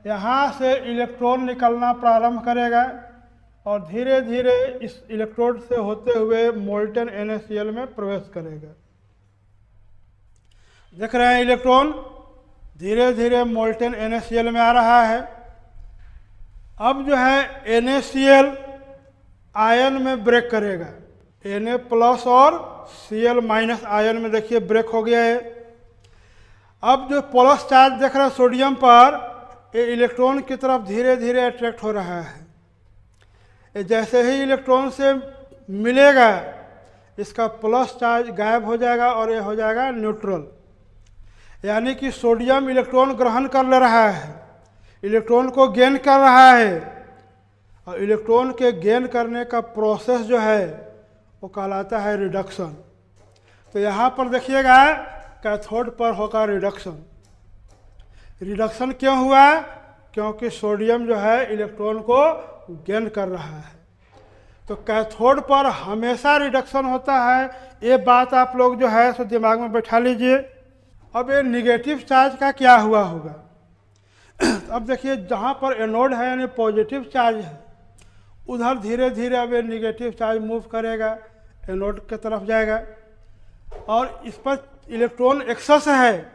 यहाँ से इलेक्ट्रॉन निकलना प्रारंभ करेगा और धीरे धीरे इस इलेक्ट्रोड से होते हुए मोल्टन NaCl में प्रवेश करेगा। देख रहे हैं इलेक्ट्रॉन धीरे धीरे मोल्टन NaCl में आ रहा है। अब जो है NaCl आयन में ब्रेक करेगा, Na प्लस और Cl माइनस आयन में देखिए ब्रेक हो गया है। अब जो प्लस चार्ज देख रहे हैं सोडियम पर, ये इलेक्ट्रॉन की तरफ धीरे धीरे अट्रैक्ट हो रहा है। ये जैसे ही इलेक्ट्रॉन से मिलेगा इसका प्लस चार्ज गायब हो जाएगा और ये हो जाएगा न्यूट्रल, यानी कि सोडियम इलेक्ट्रॉन ग्रहण कर ले रहा है, इलेक्ट्रॉन को गेन कर रहा है। और इलेक्ट्रॉन के गेन करने का प्रोसेस जो है वो कहलाता है रिडक्शन। तो यहाँ पर देखिएगा कैथोड पर होगा रिडक्शन। रिडक्शन क्यों हुआ? क्योंकि सोडियम जो है इलेक्ट्रॉन को गेन कर रहा है। तो कैथोड पर हमेशा रिडक्शन होता है, ये बात आप लोग जो है सो दिमाग में बैठा लीजिए। अब ये निगेटिव चार्ज का क्या हुआ होगा? अब देखिए जहाँ पर एनोड है यानी पॉजिटिव चार्ज है, उधर धीरे धीरे अब ये निगेटिव चार्ज मूव करेगा, एनोड की तरफ जाएगा और इस पर इलेक्ट्रॉन एक्सेस है,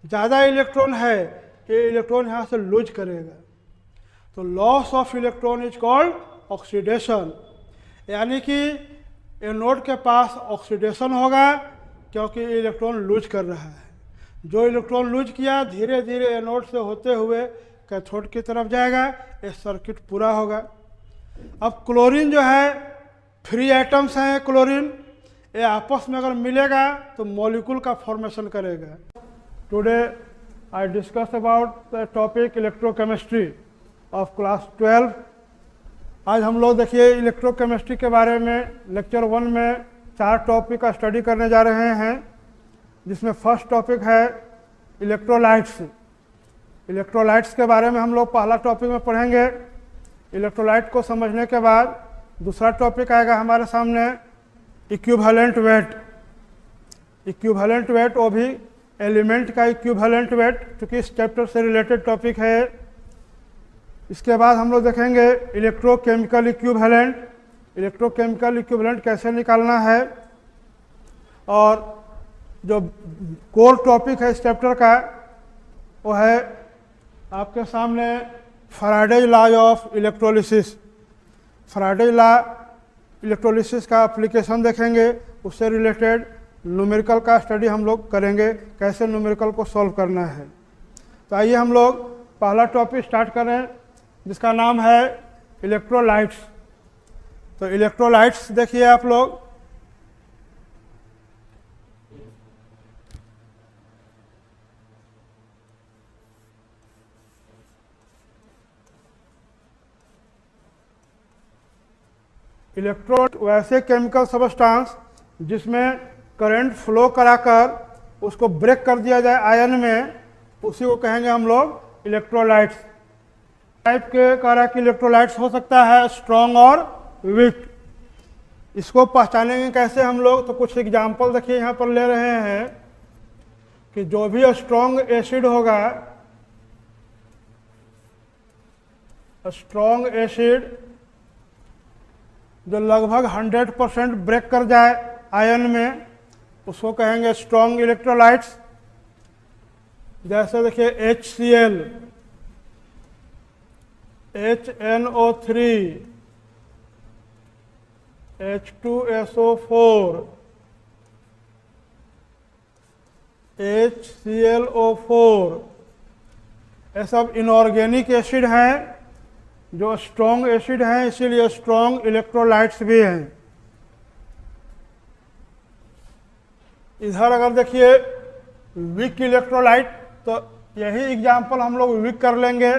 ज़्यादा इलेक्ट्रॉन है, ये इलेक्ट्रॉन यहाँ से लूज करेगा। तो loss of electron is called oxidation, यानी कि एनोड के पास ऑक्सीडेशन होगा क्योंकि इलेक्ट्रॉन लूज कर रहा है। जो इलेक्ट्रॉन लूज किया धीरे धीरे एनोड से होते हुए कैथोड की तरफ जाएगा, ये सर्किट पूरा होगा। अब क्लोरीन जो है फ्री एटम्स हैं, क्लोरीन ये आपस में अगर मिलेगा तो मॉलिक्यूल का फॉर्मेशन करेगा। Today I discuss about the topic electrochemistry of class 12। आज हम लोग देखिए इलेक्ट्रोकेमिस्ट्री के बारे में लेक्चर 1 में 4 टॉपिक का स्टडी करने जा रहे हैं, जिसमें फर्स्ट टॉपिक है इलेक्ट्रोलाइट्स। इलेक्ट्रोलाइट्स के बारे में हम लोग पहला टॉपिक में पढ़ेंगे। इलेक्ट्रोलाइट को समझने के बाद दूसरा टॉपिक आएगा हमारे सामने इक्विवेलेंट वेट। इक्विवेलेंट वेट वो भी एलिमेंट का इक्विवेलेंट वेट, क्योंकि इस चैप्टर से रिलेटेड टॉपिक है। इसके बाद हम लोग देखेंगे इलेक्ट्रोकेमिकल इक्विवेलेंट। इलेक्ट्रोकेमिकल इक्विवेलेंट कैसे निकालना है, और जो कोर टॉपिक है इस चैप्टर का वो है आपके सामने Faraday's law of electrolysis. Faraday's law electrolysis का एप्लीकेशन देखेंगे, उससे रिलेटेड न्यूमेरिकल का स्टडी हम लोग करेंगे, कैसे न्यूमेरिकल को सॉल्व करना है। तो आइए हम लोग पहला टॉपिक स्टार्ट करें, जिसका नाम है इलेक्ट्रोलाइट्स। तो इलेक्ट्रोलाइट्स देखिए आप लोग, इलेक्ट्रोड वैसे केमिकल सबस्टांस जिसमें करंट फ्लो कराकर उसको ब्रेक कर दिया जाए आयन में, उसी को कहेंगे हम लोग इलेक्ट्रोलाइट्स। टाइप के कह कि इलेक्ट्रोलाइट्स हो सकता है स्ट्रॉन्ग और वीक। इसको पहचानेंगे कैसे हम लोग? तो कुछ एग्जाम्पल देखिए यहाँ पर ले रहे हैं कि जो भी स्ट्रॉन्ग एसिड होगा, स्ट्रॉन्ग एसिड जो लगभग 100% ब्रेक कर जाए आयन में, उसको कहेंगे स्ट्रॉन्ग इलेक्ट्रोलाइट्स। जैसे देखिए HCl, HNO3, H2SO4, HClO4, ये सब इनऑर्गेनिक एसिड हैं जो स्ट्रॉन्ग एसिड हैं, इसीलिए स्ट्रॉन्ग इलेक्ट्रोलाइट्स भी हैं। इधर अगर देखिए वीक इलेक्ट्रोलाइट, तो यही एग्जाम्पल हम लोग वीक कर लेंगे,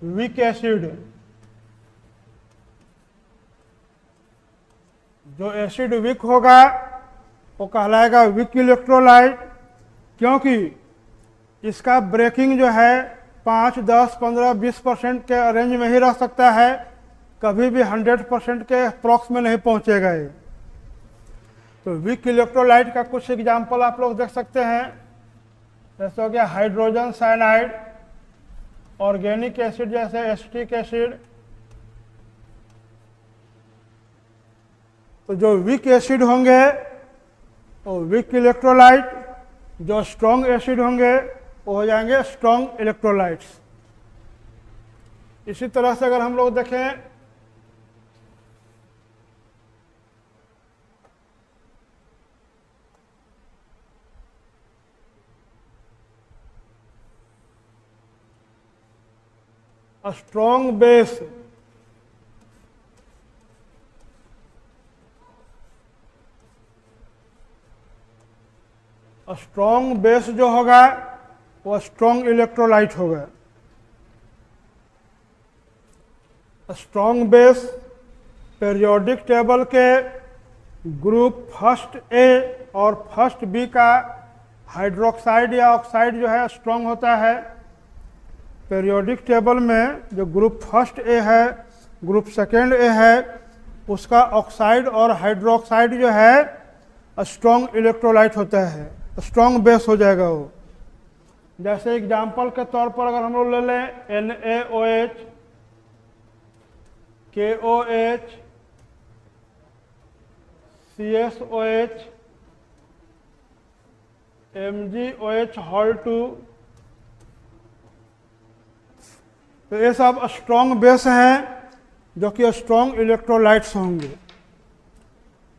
वीक एसिड। जो एसिड वीक होगा वो कहलाएगा वीक इलेक्ट्रोलाइट, क्योंकि इसका ब्रेकिंग जो है 5, 10, 15, 20% के रेंज में ही रह सकता है, कभी भी 100% के अप्रॉक्स में नहीं पहुंचेगा ये। तो वीक इलेक्ट्रोलाइट का कुछ एग्जाम्पल आप लोग देख सकते हैं, जैसे हो गया हाइड्रोजन साइनाइड, ऑर्गेनिक एसिड जैसे एसिटिक एसिड, तो जो वीक एसिड होंगे वो वीक इलेक्ट्रोलाइट, जो स्ट्रॉन्ग एसिड होंगे वो हो जाएंगे स्ट्रॉन्ग इलेक्ट्रोलाइट्स। इसी तरह से अगर हम लोग देखें a strong base, strong base जो होगा वो स्ट्रॉन्ग इलेक्ट्रोलाइट होगा। स्ट्रॉन्ग बेस पीरियोडिक टेबल के ग्रुप फर्स्ट ए और फर्स्ट बी का हाइड्रोक्साइड या ऑक्साइड जो है स्ट्रॉन्ग होता है। पीरियोडिक टेबल में जो ग्रुप फर्स्ट ए है, ग्रुप सेकेंड ए है, उसका ऑक्साइड और हाइड्रोक्साइड जो है स्ट्रॉन्ग इलेक्ट्रोलाइट होता है, स्ट्रॉन्ग बेस हो जाएगा वो। जैसे एग्जाम्पल के तौर पर अगर हम लोग ले लें NaOH, KOH, CSOH, MgOH2, तो ये सब स्ट्रॉन्ग बेस हैं जो कि स्ट्रॉन्ग इलेक्ट्रोलाइट्स होंगे।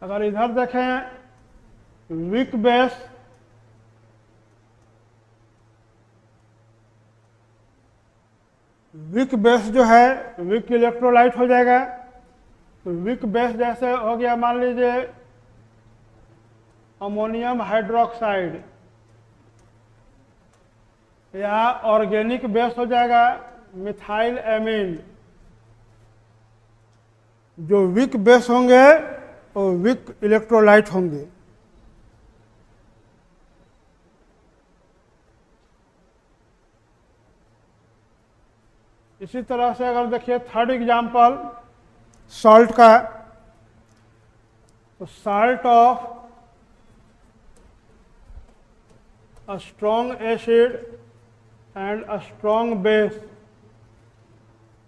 अगर इधर देखें वीक बेस, वीक बेस जो है वीक इलेक्ट्रोलाइट हो जाएगा। तो वीक बेस जैसे हो गया मान लीजिए अमोनियम हाइड्रोक्साइड, या ऑर्गेनिक बेस हो जाएगा मिथाइल एमीन। जो वीक बेस होंगे वो वीक इलेक्ट्रोलाइट होंगे। इसी तरह से अगर देखिए थर्ड एग्जाम्पल सॉल्ट का, तो salt of a strong acid and a strong base.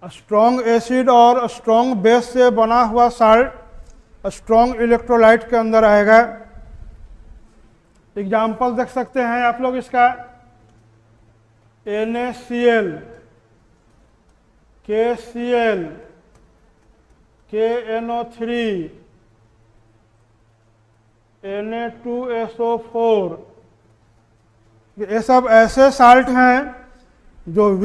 Strong acid और स्ट्रॉन्ग बेस से बना हुआ सॉल्ट स्ट्रॉन्ग इलेक्ट्रोलाइट के अंदर आएगा। एग्जाम्पल देख सकते हैं आप लोग इसका, NaCl, KCl, KNO3, Na2SO4, ये सब ऐसे साल्ट हैं जो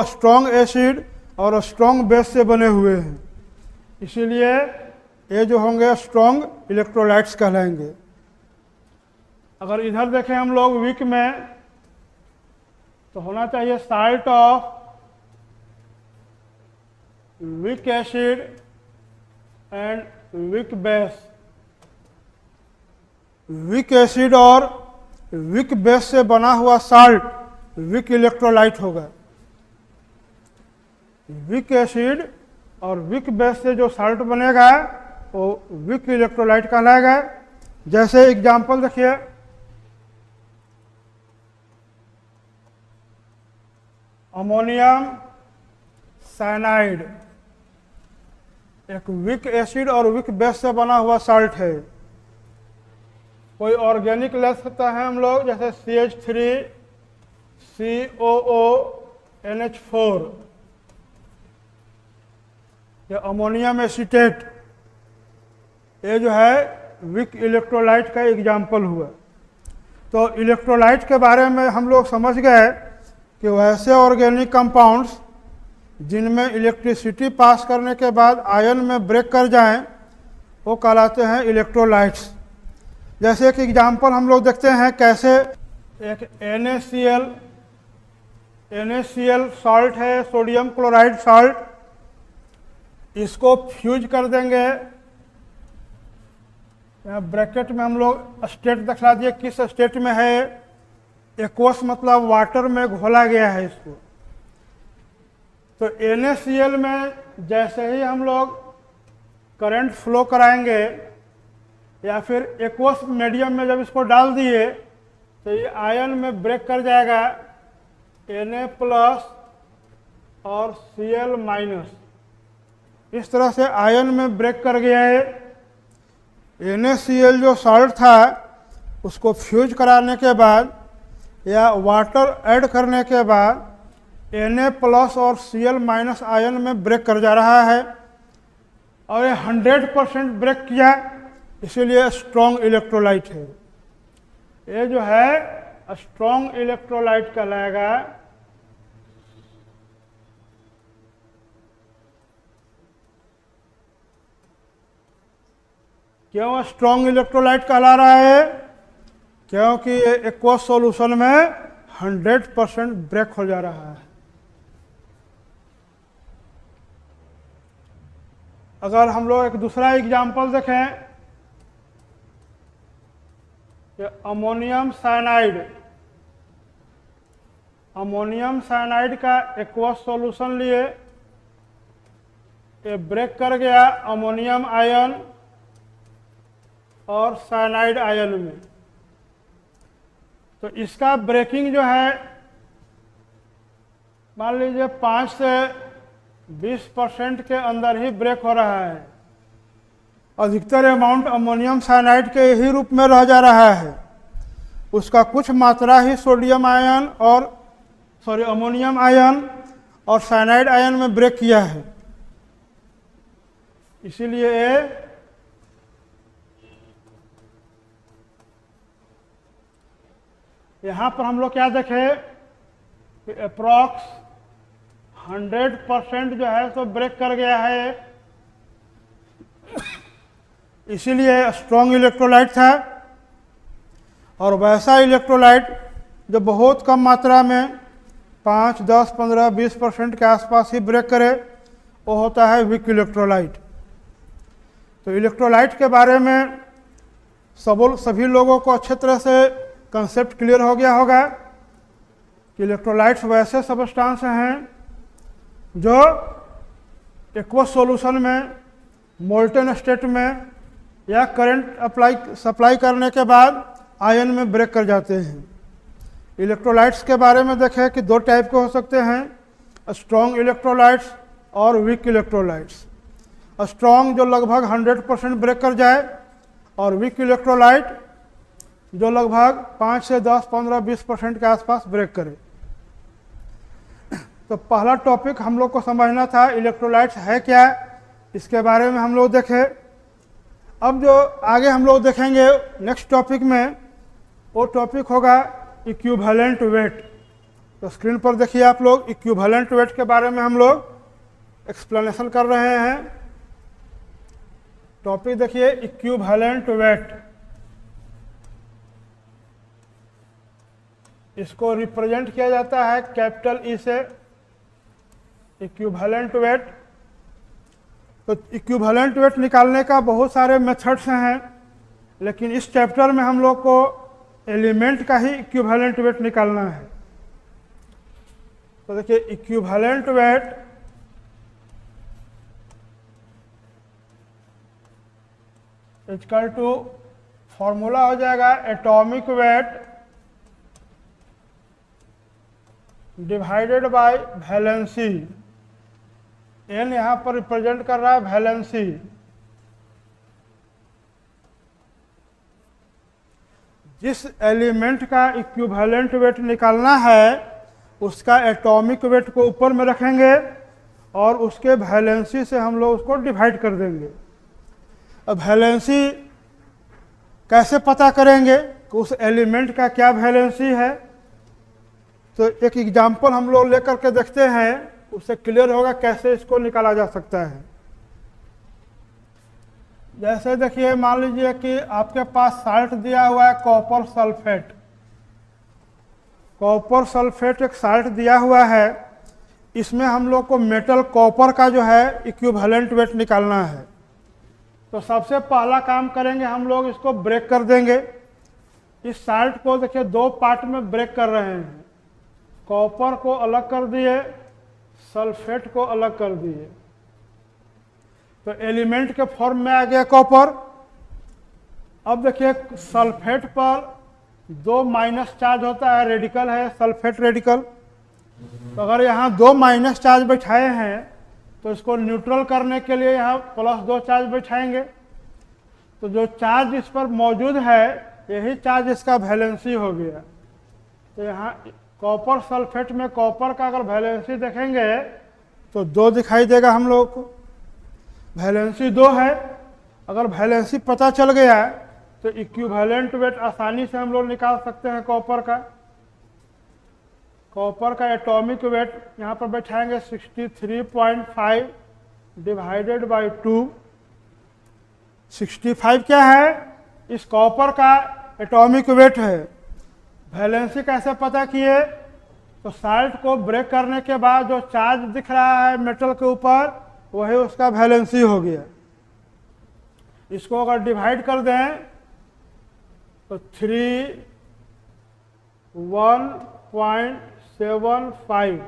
स्ट्रॉन्ग एसिड और स्ट्रॉन्ग बेस से बने हुए हैं, इसीलिए ये जो होंगे स्ट्रॉन्ग इलेक्ट्रोलाइट्स कहलाएंगे। अगर इधर देखें हम लोग वीक में, तो होना चाहिए salt of weak acid and weak base. Weak acid और वीक बेस से बना हुआ साल्ट वीक इलेक्ट्रोलाइट होगा। वीक एसिड और वीक बेस से जो साल्ट बनेगा वो वीक इलेक्ट्रोलाइट कहलाएगा। जैसे एग्जाम्पल देखिए, अमोनियम साइनाइड एक वीक एसिड और वीक बेस से बना हुआ साल्ट है। कोई ऑर्गेनिक ले सकता है हम लोग, जैसे CH3 COONH4 या अमोनियम एसीटेट, ये जो है वीक इलेक्ट्रोलाइट का एग्जाम्पल हुआ। तो इलेक्ट्रोलाइट के बारे में हम लोग समझ गए कि वैसे ऑर्गेनिक कंपाउंड्स जिनमें इलेक्ट्रिसिटी पास करने के बाद आयन में ब्रेक कर जाएं, वो कहलाते हैं इलेक्ट्रोलाइट्स। जैसे एक एग्जाम्पल हम लोग देखते हैं कैसे एक NaCl सॉल्ट है, सोडियम क्लोराइड सॉल्ट, इसको फ्यूज कर देंगे। यहाँ ब्रैकेट में हम लोग स्टेट दिखला दिए किस स्टेट में है। एक्वस मतलब वाटर में घोला गया है इसको। तो NaCl में जैसे ही हम लोग करंट फ्लो कराएंगे या फिर एक्वस मीडियम में जब इसको डाल दिए तो ये आयन में ब्रेक कर जाएगा। Na+ और Cl माइनस, इस तरह से आयन में ब्रेक कर गया है। NaCl जो सॉल्ट था उसको फ्यूज कराने के बाद या वाटर ऐड करने के बाद Na प्लस और Cl माइनस आयन में ब्रेक कर जा रहा है और ये 100% ब्रेक किया, इसीलिए स्ट्रॉन्ग इलेक्ट्रोलाइट है। ये जो है स्ट्रॉन्ग इलेक्ट्रोलाइट कहलाएगा। क्यों स्ट्रॉन्ग इलेक्ट्रोलाइट कहला रहा है? क्योंकि ये एक्वस सॉल्यूशन में 100% ब्रेक हो जा रहा है। अगर हम लोग एक दूसरा एग्जाम्पल देखें कि अमोनियम साइनाइड का एक्वस सॉल्यूशन लिए, ये ब्रेक कर गया अमोनियम आयन और साइनाइड आयन में, तो इसका ब्रेकिंग जो है मान लीजिए 5 से 20% के अंदर ही ब्रेक हो रहा है। अधिकतर अमाउंट अमोनियम साइनाइड के ही रूप में रह जा रहा है, उसका कुछ मात्रा ही सोडियम आयन और अमोनियम आयन और साइनाइड आयन में ब्रेक किया है। इसीलिए यहाँ पर हम लोग क्या देखें कि अप्रॉक्स 100% जो है सो ब्रेक कर गया है, इसीलिए स्ट्रॉन्ग इलेक्ट्रोलाइट था। और वैसा इलेक्ट्रोलाइट जो बहुत कम मात्रा में 5, 10, 15, 20% के आसपास ही ब्रेक करे, वो होता है वीक इलेक्ट्रोलाइट। तो इलेक्ट्रोलाइट के बारे में सभी लोगों को अच्छे तरह से कंसेप्ट क्लियर हो गया होगा कि इलेक्ट्रोलाइट्स वैसे सबस्टांस हैं जो एक्वस सॉल्यूशन में मोल्टन स्टेट में या करंट सप्लाई करने के बाद आयन में ब्रेक कर जाते हैं। इलेक्ट्रोलाइट्स के बारे में देखें कि 2 टाइप के हो सकते हैं, स्ट्रॉन्ग इलेक्ट्रोलाइट्स और वीक इलेक्ट्रोलाइट्स। स्ट्रॉन्ग जो लगभग 100% ब्रेक कर जाए और वीक इलेक्ट्रोलाइट जो लगभग 5 से 10, 15, 20% के आसपास ब्रेक करे। तो पहला टॉपिक हम लोग को समझना था इलेक्ट्रोलाइट्स है क्या, इसके बारे में हम लोग देखें। अब जो आगे हम लोग देखेंगे नेक्स्ट टॉपिक में, वो टॉपिक होगा इक्विवेलेंट वेट। तो स्क्रीन पर देखिए आप लोग, इक्विवेलेंट वेट के बारे में हम लोग एक्सप्लेनेशन कर रहे हैं। टॉपिक देखिए इक्विवेलेंट वेट। इसको रिप्रेजेंट किया जाता है कैपिटल ई से, इक्विवेलेंट वेट। तो इक्विवेलेंट वेट निकालने का बहुत सारे मेथड्स हैं, लेकिन इस चैप्टर में हम लोग को एलिमेंट का ही इक्विवेलेंट वेट निकालना है। तो देखिए equivalent weight equal to formula हो जाएगा atomic weight divided by valency. N यहाँ पर रिप्रेजेंट कर रहा है वैलेंसी। जिस एलिमेंट का इक्विवेलेंट वेट निकालना है उसका एटॉमिक वेट को ऊपर में रखेंगे और उसके वैलेंसी से हम लोग उसको डिवाइड कर देंगे। अब वैलेंसी कैसे पता करेंगे कि उस एलिमेंट का क्या वैलेंसी है? तो एक एग्जाम्पल हम लोग लेकर के देखते हैं, उससे क्लियर होगा कैसे इसको निकाला जा सकता है। जैसे देखिए मान लीजिए कि आपके पास साल्ट दिया हुआ है कॉपर सल्फेट। कॉपर सल्फेट एक साल्ट दिया हुआ है, इसमें हम लोग को मेटल कॉपर का जो है इक्विवेलेंट वेट निकालना है। तो सबसे पहला काम करेंगे हम लोग इसको ब्रेक कर देंगे। इस साल्ट को देखिए 2 पार्ट में ब्रेक कर रहे हैं, कॉपर को अलग कर दिए, सल्फेट को अलग कर दिए। तो एलिमेंट के फॉर्म में आ गया कॉपर। अब देखिए सल्फेट पर 2 माइनस चार्ज होता है, रेडिकल है सल्फेट रेडिकल। तो अगर यहाँ 2 माइनस चार्ज बैठाए हैं तो इसको न्यूट्रल करने के लिए यहाँ +2 चार्ज बैठाएंगे। तो जो चार्ज इस पर मौजूद है यही चार्ज इसका वैलेंसी हो गया। तो यहाँ कॉपर सल्फेट में कॉपर का अगर वैलेंसी देखेंगे तो 2 दिखाई देगा हम लोग को, वैलेंसी 2 है। अगर वैलेंसी पता चल गया तो इक्विवेलेंट वेट आसानी से हम लोग निकाल सकते हैं कॉपर का। कॉपर का एटॉमिक वेट यहाँ पर बैठाएंगे 63.5 डिवाइडेड बाई 2। 65 क्या है? इस कॉपर का एटॉमिक वेट है। वैलेंसी कैसे पता किए? तो साल्ट को ब्रेक करने के बाद जो चार्ज दिख रहा है मेटल के ऊपर वही उसका वैलेंसी हो गया। इसको अगर डिवाइड कर दें तो 31.75,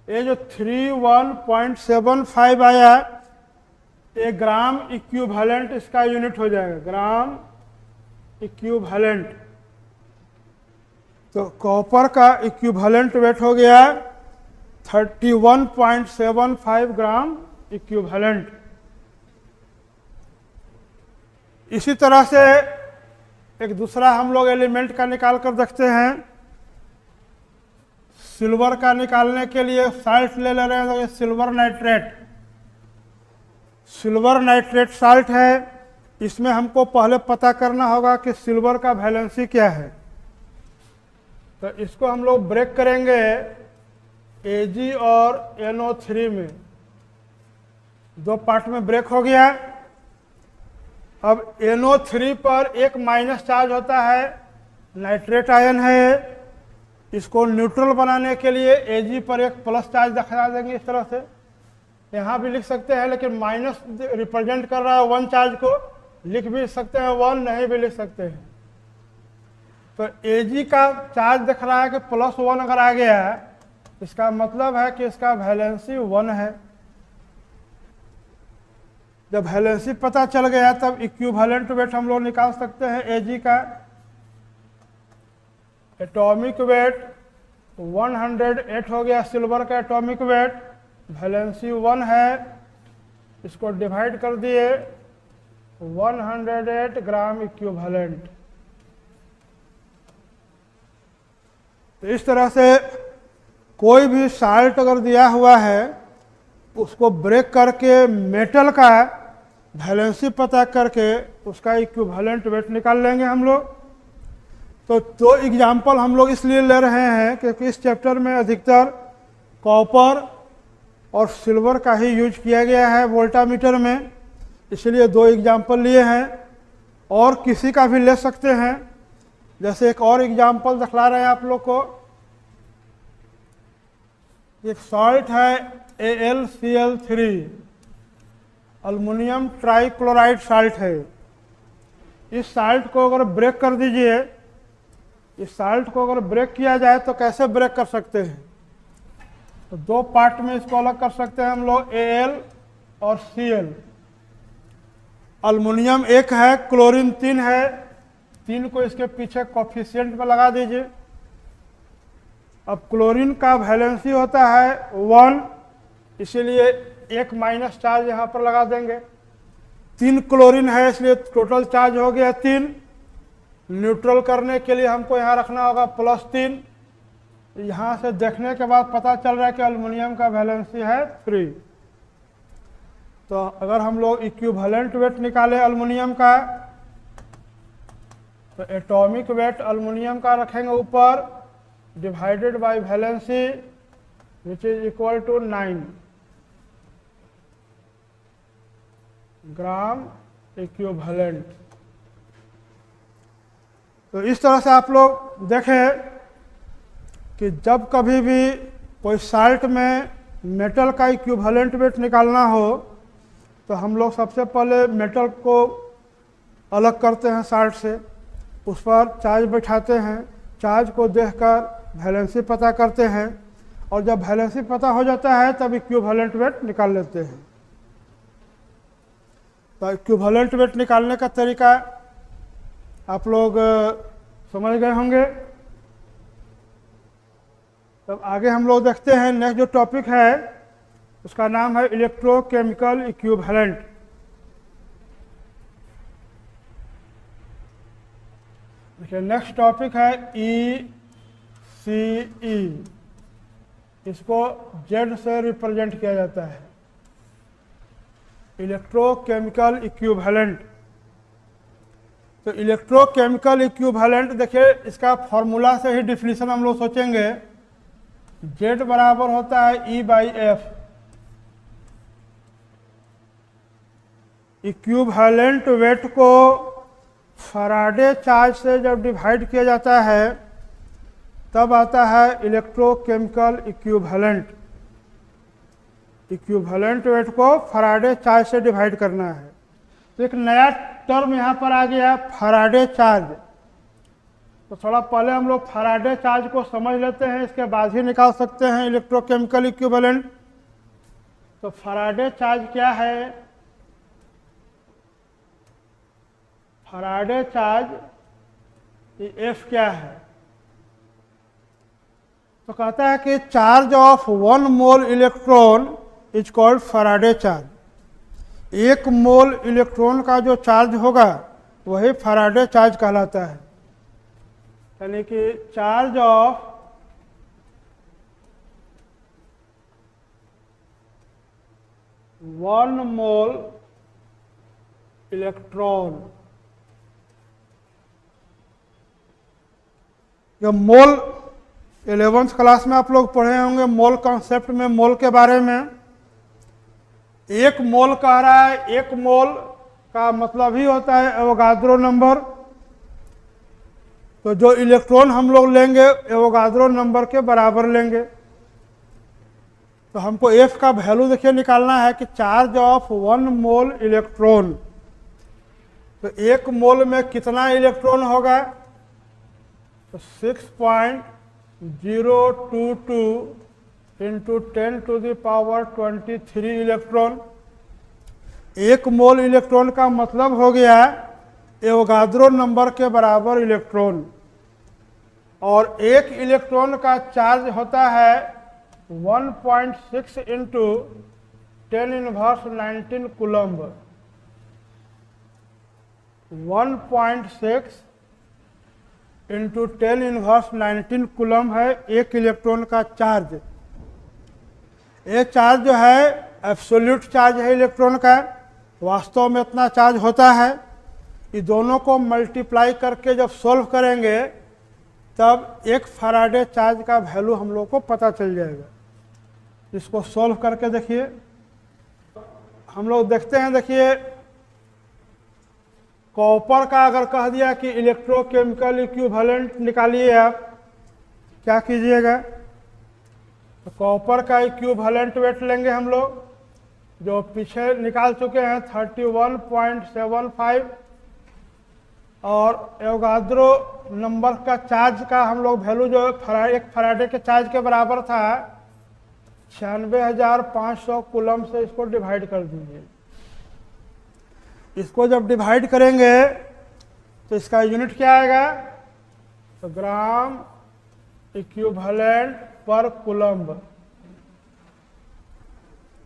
ये जो 31.75 आया ये ग्राम इक्विवेलेंट इसका यूनिट हो जाएगा, ग्राम इक्विवेलेंट। तो कॉपर का इक्विवेलेंट वेट हो गया 31.75 ग्राम इक्विवेलेंट। इसी तरह से एक दूसरा हम लोग एलिमेंट का निकाल कर देखते हैं। सिल्वर का निकालने के लिए साल्ट ले रहे हैं, तो ये silver nitrate, silver nitrate salt है। इसमें हमको पहले पता करना होगा कि सिल्वर का वैलेंसी क्या है। तो इसको हम लोग ब्रेक करेंगे Ag और NO3 में, 2 पार्ट में ब्रेक हो गया। अब NO3 पर एक माइनस चार्ज होता है, नाइट्रेट आयन है। इसको न्यूट्रल बनाने के लिए Ag पर एक प्लस चार्ज दिखा देंगे इस तरह से। यहाँ भी लिख सकते हैं, लेकिन माइनस रिप्रेजेंट कर रहा है 1 चार्ज को, लिख भी सकते हैं 1, नहीं भी लिख सकते हैं। तो Ag का चार्ज दिख रहा है कि +1 अगर आ गया है, इसका मतलब है कि इसका वैलेंसी 1 है। जब वैलेंसी पता चल गया तब इक्विवेलेंट वेट हम लोग निकाल सकते हैं Ag का। एटॉमिक वेट 108 हो गया सिल्वर का एटॉमिक वेट, वैलेंसी 1 है। इसको डिवाइड कर दिए 108 ग्राम इक्विवेलेंट। तो इस तरह से कोई भी साल्ट अगर दिया हुआ है उसको ब्रेक करके मेटल का वैलेंसी पता करके उसका इक्विवेलेंट वेट निकाल लेंगे हम लोग। तो 2 एग्जाम्पल हम लोग इसलिए ले रहे हैं क्योंकि इस चैप्टर में अधिकतर कॉपर और सिल्वर का ही यूज किया गया है वोल्टामीटर में, इसलिए 2 एग्जाम्पल लिए हैं। और किसी का भी ले सकते हैं। जैसे एक और एग्जाम्पल दिखला रहे हैं आप लोग को। एक सॉल्ट है AlCl3, अल्युमिनियम ट्राइक्लोराइड साल्ट है। इस साल्ट को अगर ब्रेक कर दीजिए, इस साल्ट को अगर ब्रेक किया जाए तो कैसे ब्रेक कर सकते हैं? तो 2 पार्ट में इसको अलग कर सकते हैं हम लोग, Al और Cl। अल्युमिनियम 1 है, क्लोरीन 3 है, 3 को इसके पीछे कोफिशिएंट में लगा दीजिए। अब क्लोरीन का वैलेंसी होता है 1, इसीलिए एक माइनस चार्ज यहाँ पर लगा देंगे। 3 क्लोरीन है इसलिए टोटल चार्ज हो गया 3। न्यूट्रल करने के लिए हमको यहाँ रखना होगा +3। यहाँ से देखने के बाद पता चल रहा है कि अल्युमिनियम का वैलेंसी है 3। तो अगर हम लोग इक्विवेलेंट वेट निकाले अल्युमिनियम का, तो एटॉमिक वेट अल्युमिनियम का रखेंगे ऊपर divided by valency which is equal to 9 gram equivalent. तो इस तरह से आप लोग देखें कि जब कभी भी कोई साल्ट में मेटल का इक्विवेलेंट वेट निकालना हो तो हम लोग सबसे पहले मेटल को अलग करते हैं साल्ट से, उस पर चार्ज बैठाते हैं, चार्ज को देखकर वैलेंसी पता करते हैं, और जब वैलेंसी पता हो जाता है तब इक्विवेलेंट वेट निकाल लेते हैं। तो इक्विवेलेंट वेट निकालने का तरीका आप लोग समझ गए होंगे। तब आगे हम लोग देखते हैं नेक्स्ट जो टॉपिक है उसका नाम है इलेक्ट्रोकेमिकल इक्विवेलेंट। देखिए नेक्स्ट टॉपिक है ECE, इसको Z से रिप्रेजेंट किया जाता है, इलेक्ट्रोकेमिकल इक्विवेलेंट। तो इलेक्ट्रोकेमिकल इक्विवेलेंट देखिए इसका फॉर्मूला से ही डिफिनीशन हम लोग सोचेंगे। Z बराबर होता है E/F। इक्विवेलेंट वेट को फैराडे चार्ज से जब डिवाइड किया जाता है तब आता है इलेक्ट्रोकेमिकल इक्विवेलेंट। इक्विवेलेंट वेट को फैराडे चार्ज से डिवाइड करना है। तो एक नया टर्म यहाँ पर आ गया, फैराडे चार्ज। तो थोड़ा पहले हम लोग फैराडे चार्ज को समझ लेते हैं, इसके बाद ही निकाल सकते हैं इलेक्ट्रोकेमिकल इक्विवेलेंट। तो फैराडे चार्ज क्या है? फैराडे चार्ज F क्या है? तो कहता है कि charge of 1 mole electron is called Faraday charge. 1 mole electron का जो चार्ज होगा वही फैराडे चार्ज कहलाता है। यानी कि चार्ज ऑफ 1 मोल इलेक्ट्रॉन, जो मोल 11th क्लास में आप लोग पढ़े होंगे मोल कॉन्सेप्ट में, मोल के बारे में। 1 मोल कह रहा है, 1 मोल का मतलब ही होता है एवोगाद्रो नंबर। तो जो इलेक्ट्रॉन हम लोग लेंगे एवोगाद्रो नंबर के बराबर लेंगे। तो हमको F का वैल्यू देखिए निकालना है कि चार्ज ऑफ 1 मोल इलेक्ट्रॉन। तो 1 मोल में कितना इलेक्ट्रॉन होगा? तो 6.022 इंटू 10⁻23 इलेक्ट्रॉन। 1 मोल इलेक्ट्रॉन का मतलब हो गया एवोगाद्रो नंबर के बराबर इलेक्ट्रॉन। और 1 इलेक्ट्रॉन का चार्ज होता है 1.6 इंटू 10⁻19 कूलम्ब। 1.6 इंटू 10⁻19 कूलम्ब है 1 इलेक्ट्रॉन का चार्ज। ये चार्ज जो है एब्सोल्यूट चार्ज है इलेक्ट्रॉन का, वास्तव में इतना चार्ज होता है। ये दोनों को मल्टीप्लाई करके जब सॉल्व करेंगे तब एक फैराडे चार्ज का वैल्यू हम लोग को पता चल जाएगा। इसको सॉल्व करके देखिए, हम लोग देखते हैं। देखिए कॉपर का अगर कह दिया कि इलेक्ट्रोकेमिकल इक्विवेलेंट निकालिए, आप क्या कीजिएगा? तो कॉपर का इक्विवेलेंट वेट लेंगे हम लोग, जो पीछे निकाल चुके हैं 31.75, और एवोगाद्रो नंबर का चार्ज का हम लोग वैल्यू जो एक फैराडे के चार्ज के बराबर था 96,500 कूलम से इसको डिवाइड कर दीजिए। इसको जब डिवाइड करेंगे तो इसका यूनिट क्या आएगा? तो ग्राम इक्विवेलेंट पर कूलम्ब।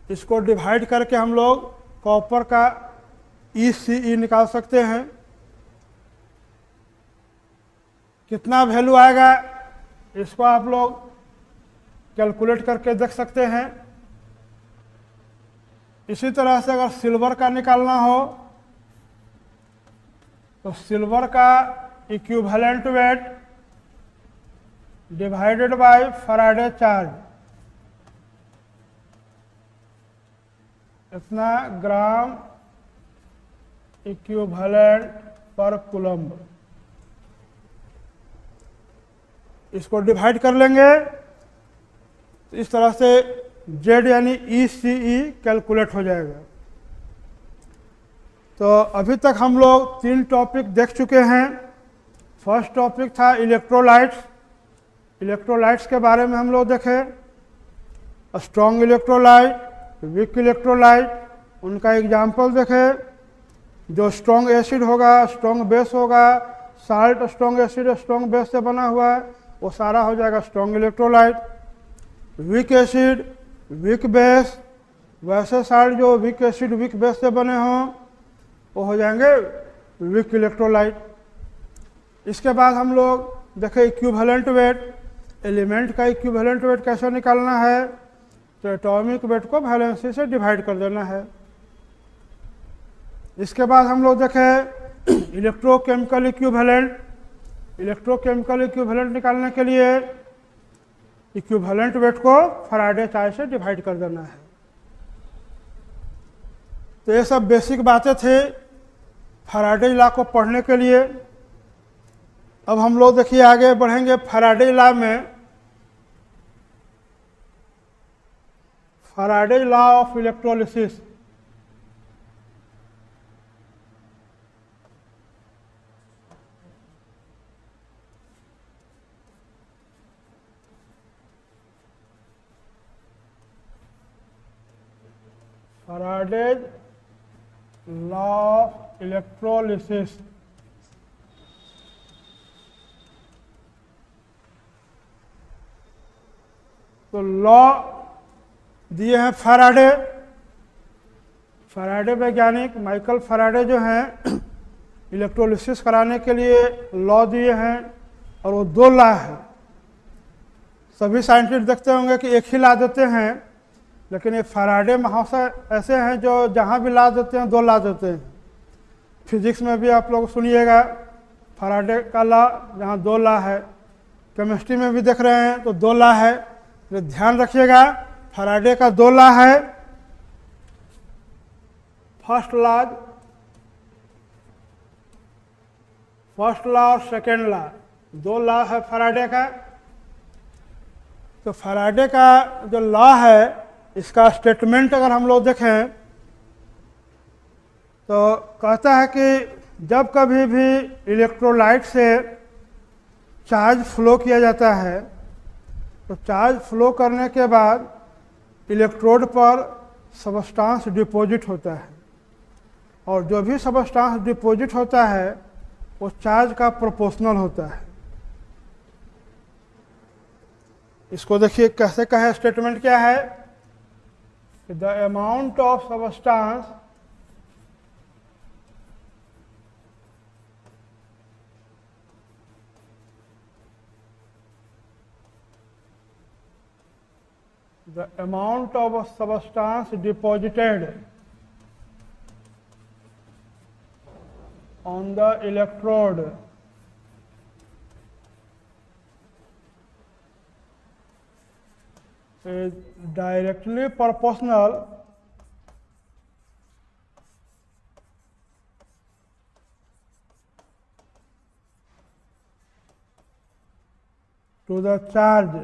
इसको डिवाइड करके हम लोग कॉपर का ECE निकाल सकते हैं। कितना वैल्यू आएगा इसको आप लोग कैलकुलेट करके देख सकते हैं। इसी तरह से अगर सिल्वर का निकालना हो तो सिल्वर का equivalent weight divided bye Faraday charge, इतना ग्राम इक्विवेलेंट पर कूलम्ब। इसको डिवाइड कर लेंगे तो इस तरह से Z यानी ECE कैलकुलेट हो जाएगा। तो अभी तक हम लोग 3 टॉपिक देख चुके हैं। फर्स्ट टॉपिक था इलेक्ट्रोलाइट्स। इलेक्ट्रोलाइट्स के बारे में हम लोग देखे, स्ट्रॉन्ग इलेक्ट्रोलाइट, वीक इलेक्ट्रोलाइट, उनका एग्जाम्पल देखे। जो स्ट्रॉन्ग एसिड होगा, स्ट्रॉन्ग बेस होगा, salt strong acid strong base से बना हुआ है, वो सारा हो जाएगा strong electrolyte. Weak acid, weak base, वैसे साल्ट जो वीक एसिड वीक बेस से बने हों वो हो जाएंगे वीक इलेक्ट्रोलाइट। इसके बाद हम लोग देखें इक्विवेलेंट वेट। एलिमेंट का इक्विवेलेंट वेट कैसे निकालना है, तो एटॉमिक वेट को वैलेंसी से डिवाइड कर देना है। इसके बाद हम लोग देखें इलेक्ट्रोकेमिकल इक्विवेलेंट। इलेक्ट्रोकेमिकल इक्विवेलेंट निकालने के लिए इक्विवेलेंट वेट को फैराडे चार्ज से डिवाइड कर देना है। तो ये सब बेसिक बातें थे फैराडे लॉ को पढ़ने के लिए। अब हम लोग देखिए आगे बढ़ेंगे फैराडे लॉ में। Faraday law of electrolysis. Faraday law of electrolysis. तो लॉ दिए हैं फैराडे। फैराडे वैज्ञानिक माइकल फैराडे जो हैं इलेक्ट्रोलिसिस कराने के लिए लॉ दिए हैं, और वो 2 लॉ है। सभी साइंटिस्ट देखते होंगे कि एक ही लॉ देते हैं, लेकिन ये फैराडे महाशय ऐसे हैं जो जहाँ भी लॉ देते हैं 2 लॉ देते हैं। फिजिक्स में भी आप लोग सुनिएगा फैराडे का लॉ, जहाँ 2 लॉ है। केमिस्ट्री में भी देख रहे हैं तो 2 लॉ है। तो ध्यान रखिएगा फैराडे का 2 लॉ है। फर्स्ट लॉ और सेकेंड लॉ, 2 लॉ है फैराडे का। तो फैराडे का जो लॉ है इसका स्टेटमेंट अगर हम लोग देखें तो कहता है कि जब कभी भी इलेक्ट्रोलाइट से चार्ज फ्लो किया जाता है तो चार्ज फ्लो करने के बाद इलेक्ट्रोड पर सबस्टांस डिपॉजिट होता है, और जो भी सबस्टांस डिपॉजिट होता है वो चार्ज का प्रोपोर्शनल होता है। इसको देखिए कैसे कहे, स्टेटमेंट क्या है, the amount of substance deposited on the electrode is directly proportional to the charge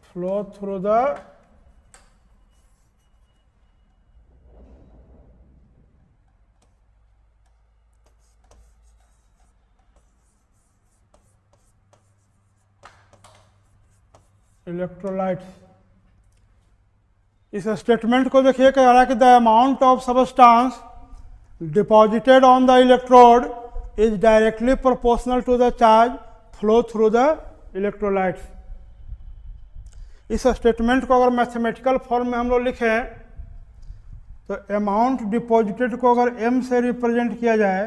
flow through the electrolytes. इस स्टेटमेंट को देखिए कह रहा है कि the amount of substance deposited on the electrode is directly proportional to the charge flow through the electrolytes. इस statement को अगर मैथमेटिकल फॉर्म में हम लोग लिखें तो अमाउंट डिपॉजिटेड को अगर m से रिप्रेजेंट किया जाए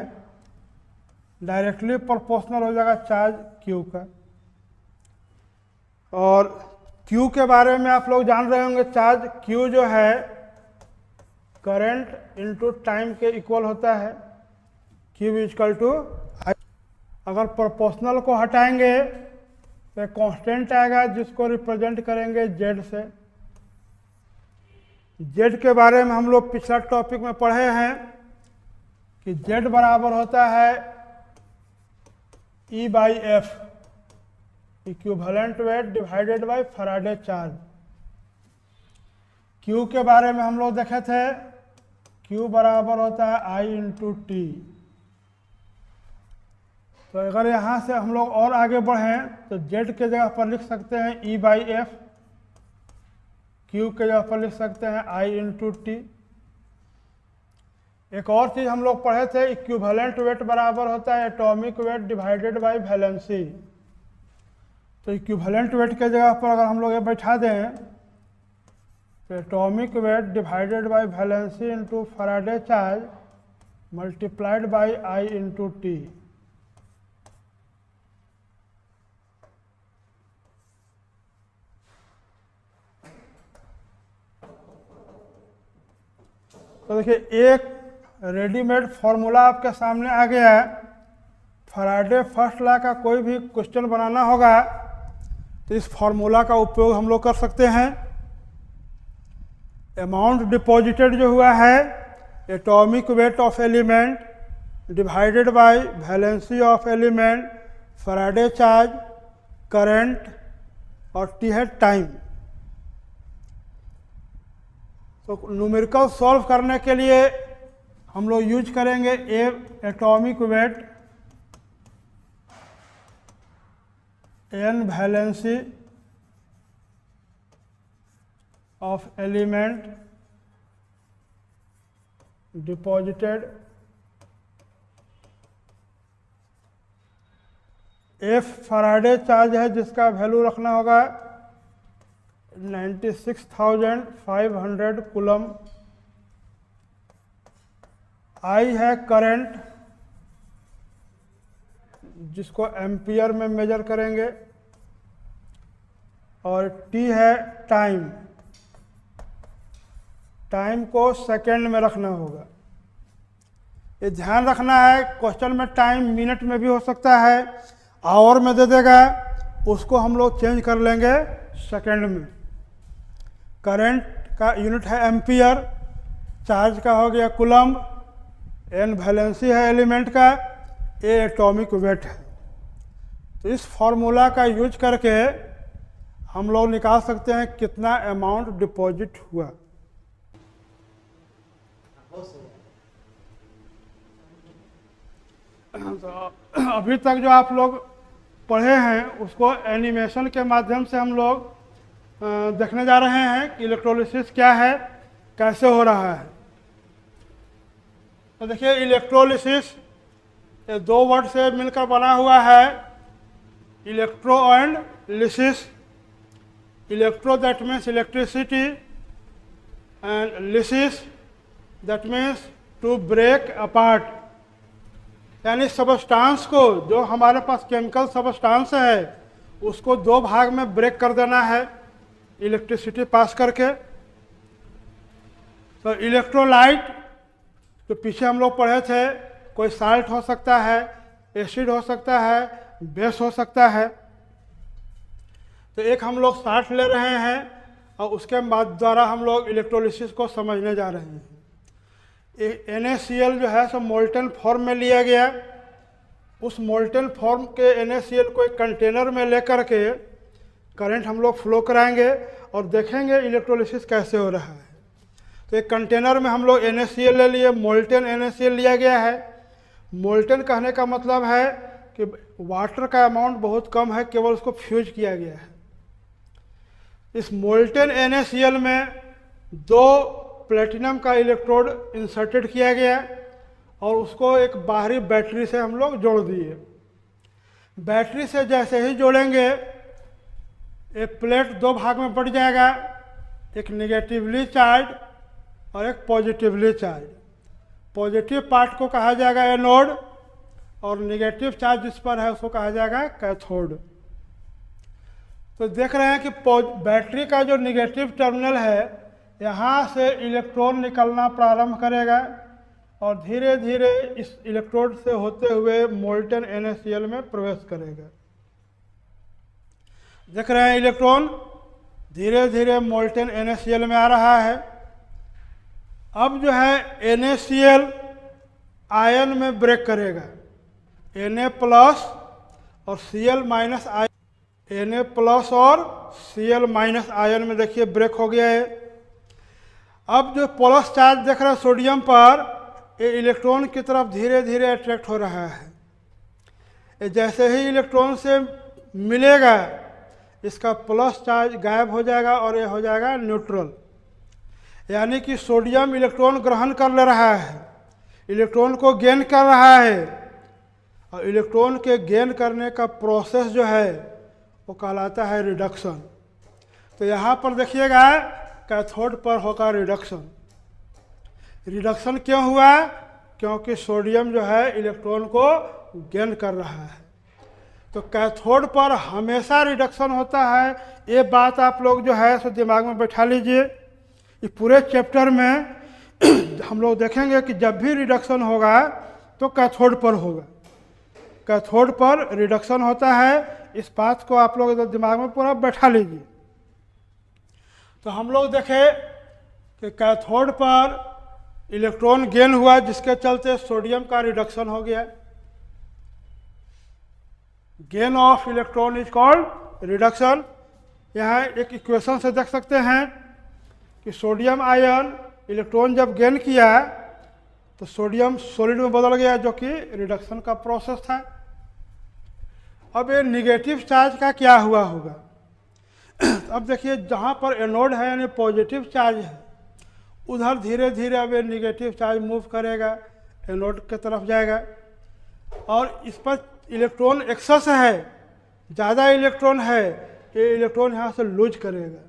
डायरेक्टली प्रोपोर्शनल हो जाएगा चार्ज q का। और q के बारे में आप लोग जान रहे होंगे, चार्ज q जो है करंट इनटू टाइम के इक्वल होता है, q इक्वल टू I। अगर प्रोपोर्शनल को हटाएंगे तो कांस्टेंट आएगा जिसको रिप्रेजेंट करेंगे z से। z के बारे में हम लोग पिछला टॉपिक में पढ़े हैं कि z बराबर होता है E/F, equivalent weight divided bye Faraday charge. q के बारे में हम लोग देखे थे, q बराबर होता है I/T। तो अगर यहाँ से हम लोग और आगे बढ़ें तो z के जगह पर लिख सकते हैं E/F, q के जगह पर लिख सकते हैं I/T। एक और चीज़ हम लोग पढ़े थे, इक्विवेलेंट वेट बराबर होता है atomic weight divided by valency. तो इक्विवेलेंट वेट के जगह पर अगर हम लोग ये बैठा दें तो atomic weight divided by valency into Faraday charge multiplied by I into T. तो देखिए एक रेडीमेड फॉर्मूला आपके सामने आ गया है। फैराडे फर्स्ट लॉ का कोई भी क्वेश्चन बनाना होगा तो इस फॉर्मूला का उपयोग हम लोग कर सकते हैं। अमाउंट डिपॉजिटेड जो हुआ है atomic weight of element divided by valency of element, Faraday charge, current और टी है टाइम। तो न्यूमेरिकल सॉल्व करने के लिए हम लोग यूज करेंगे atomic weight, N valency of element deposited, F Faraday charge है जिसका वैल्यू रखना होगा 96,500 कूलम, आई है करंट जिसको एम्पियर में मेजर करेंगे, और टी है टाइम, टाइम को सेकंड में रखना होगा। ये ध्यान रखना है, क्वेश्चन में टाइम मिनट में भी हो सकता है, आवर में दे देगा, उसको हम लोग चेंज कर लेंगे सेकंड में। करंट का यूनिट है एम्पियर, चार्ज का हो गया कूलम, एन वैलेंसी है एलिमेंट का, ए एटॉमिक वेट है। तो इस फॉर्मूला का यूज करके हम लोग निकाल सकते हैं कितना अमाउंट डिपॉजिट हुआ। तो अभी तक जो आप लोग पढ़े हैं उसको एनिमेशन के माध्यम से हम लोग देखने जा रहे हैं कि इलेक्ट्रोलिसिस क्या है, कैसे हो रहा है। तो देखिए इलेक्ट्रोलिसिस ये दो वर्ड से मिलकर बना हुआ है, electro and lysis. Electro that means electricity and lysis that means to break apart, यानी सबस्टांस को, जो हमारे पास केमिकल सबस्टांस है उसको दो भाग में ब्रेक कर देना है इलेक्ट्रिसिटी पास करके। तो इलेक्ट्रोलाइट जो पीछे हम लोग पढ़े थे, कोई साल्ट हो सकता है, एसिड हो सकता है, बेस हो सकता है। तो एक हम लोग साल्ट ले रहे हैं और उसके बाद द्वारा हम लोग इलेक्ट्रोलिसिस को समझने जा रहे हैं। NaCl जो है सो मोल्टन फॉर्म में लिया गया, उस मोल्टन फॉर्म के NaCl को एक कंटेनर में लेकर के करंट हम लोग फ्लो कराएंगे और देखेंगे इलेक्ट्रोलिसिस कैसे हो रहा है। तो एक कंटेनर में हम लोग NaCl ले लिए, मोल्टन NaCl लिया गया है। मोल्टन कहने का मतलब है कि वाटर का अमाउंट बहुत कम है, केवल उसको फ्यूज किया गया है। इस मोल्टन NaCl में दो प्लेटिनम का इलेक्ट्रोड इंसर्टेड किया गया और उसको एक बाहरी बैटरी से हम लोग जोड़ दिए। बैटरी से जैसे ही जोड़ेंगे एक प्लेट दो भाग में बढ़ जाएगा, एक निगेटिवली चार्ज और एक पॉजिटिवली चार्ज। पॉजिटिव पार्ट को कहा जाएगा एनोड और निगेटिव चार्ज जिस पर है उसको कहा जाएगा कैथोड। तो देख रहे हैं कि बैटरी का जो निगेटिव टर्मिनल है यहाँ से इलेक्ट्रॉन निकलना प्रारंभ करेगा और धीरे धीरे इस इलेक्ट्रोड से होते हुए मोल्टन NaCl में प्रवेश करेगा। देख रहे हैं इलेक्ट्रॉन धीरे धीरे मोल्टन NaCl में आ रहा है। अब जो है NaCl आयन में ब्रेक करेगा, Na प्लस और Cl minus ion, Na plus और Cl माइनस आयन में देखिए ब्रेक हो गया है। अब जो प्लस चार्ज देख रहे हैं सोडियम पर, ये इलेक्ट्रॉन की तरफ धीरे धीरे अट्रैक्ट हो रहा है। जैसे ही इलेक्ट्रॉन से मिलेगा इसका प्लस चार्ज गायब हो जाएगा और ये हो जाएगा न्यूट्रल, यानी कि सोडियम इलेक्ट्रॉन ग्रहण कर ले रहा है। इलेक्ट्रॉन को गेन कर रहा है, और इलेक्ट्रॉन के गेन करने का प्रोसेस जो है वो कहलाता है रिडक्शन। तो यहाँ पर देखिएगा कैथोड पर होगा रिडक्शन। रिडक्शन क्यों हुआ? क्योंकि सोडियम जो है इलेक्ट्रॉन को गेन कर रहा है। तो कैथोड पर हमेशा रिडक्शन होता है, ये बात आप लोग जो है सो दिमाग में बैठा लीजिए। इस पूरे चैप्टर में हम लोग देखेंगे कि जब भी रिडक्शन होगा तो कैथोड पर होगा, कैथोड पर रिडक्शन होता है। इस बात को आप लोग दिमाग में पूरा बैठा लीजिए। तो हम लोग देखें कि कैथोड पर इलेक्ट्रॉन गेन हुआ, जिसके चलते सोडियम का रिडक्शन हो गया। Gain of electron is called reduction. यहाँ एक इक्वेशन से देख सकते हैं कि सोडियम आयन इलेक्ट्रॉन जब गेन किया तो सोडियम सॉलिड में बदल गया, जो कि रिडक्शन का प्रोसेस था। अब ये निगेटिव चार्ज का क्या हुआ होगा? अब देखिए जहाँ पर एनोड है यानी पॉजिटिव चार्ज है, उधर धीरे धीरे अब ये निगेटिव चार्ज मूव करेगा, एनोड के तरफ जाएगा, और इस पर इलेक्ट्रॉन एक्सेस है, ज़्यादा इलेक्ट्रॉन है, ये इलेक्ट्रॉन यहाँ से लूज करेगा।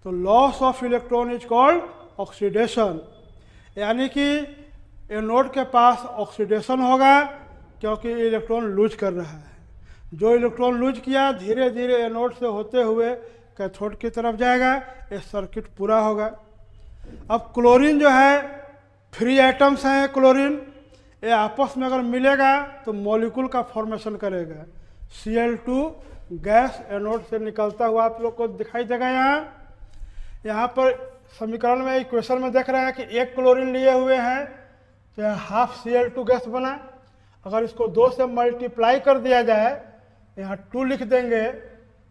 तो loss of electron is called oxidation, यानी कि एनोड के पास ऑक्सीडेशन होगा क्योंकि इलेक्ट्रॉन लूज कर रहा है। जो इलेक्ट्रॉन लूज किया धीरे धीरे एनोड से होते हुए कैथोड की तरफ जाएगा, ये सर्किट पूरा होगा। अब क्लोरीन जो है, फ्री एटम्स हैं क्लोरीन, ये आपस में अगर मिलेगा तो मॉलिक्यूल का फॉर्मेशन करेगा। Cl2 गैस एनोड से निकलता हुआ आप लोग को दिखाई देगा। यहाँ पर समीकरण में इक्वेशन में देख रहे हैं कि एक क्लोरीन लिए हुए हैं तो यहाँ हाफ Cl2 गैस बना। अगर इसको 2 से मल्टीप्लाई कर दिया जाए, यहाँ 2 लिख देंगे,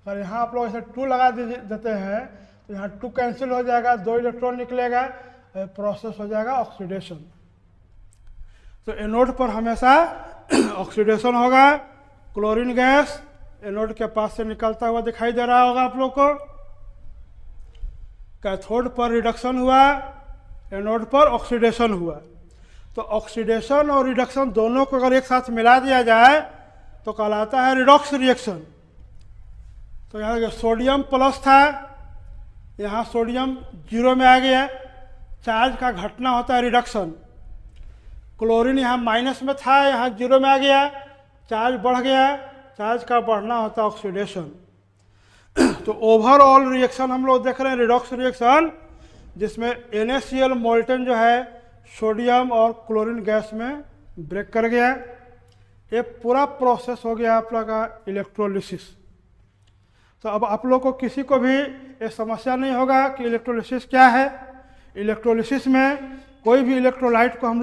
और यहाँ आप लोग ऐसे 2 लगा देते हैं तो यहाँ 2 कैंसिल हो जाएगा, 2 इलेक्ट्रॉन निकलेगा, प्रोसेस हो जाएगा ऑक्सीडेशन। तो एनोड पर हमेशा ऑक्सीडेशन होगा। क्लोरीन गैस एनोड के पास से निकलता हुआ दिखाई दे रहा होगा आप लोग को। कैथोड पर रिडक्शन हुआ, एनोड पर ऑक्सीडेशन हुआ। तो ऑक्सीडेशन और रिडक्शन दोनों को अगर एक साथ मिला दिया जाए तो कहलाता है रिडॉक्स रिएक्शन। तो यहाँ सोडियम प्लस था, यहाँ सोडियम 0 में आ गया, चार्ज का घटना होता है रिडक्शन। क्लोरीन यहाँ माइनस में था, यहाँ 0 में आ गया, चार्ज बढ़ गया, चार्ज का बढ़ना होता है ऑक्सीडेशन। तो ओवरऑल रिएक्शन हम लोग देख रहे हैं रिडॉक्स रिएक्शन, जिसमें NaCl मोल्टन जो है सोडियम और क्लोरीन गैस में ब्रेक कर गया। ये पूरा प्रोसेस हो गया आप लोग का इलेक्ट्रोलिसिस। तो अब आप लोग को किसी को भी ये समस्या नहीं होगा कि इलेक्ट्रोलिसिस क्या है। इलेक्ट्रोलिसिस में कोई भी इलेक्ट्रोलाइट को हम लोग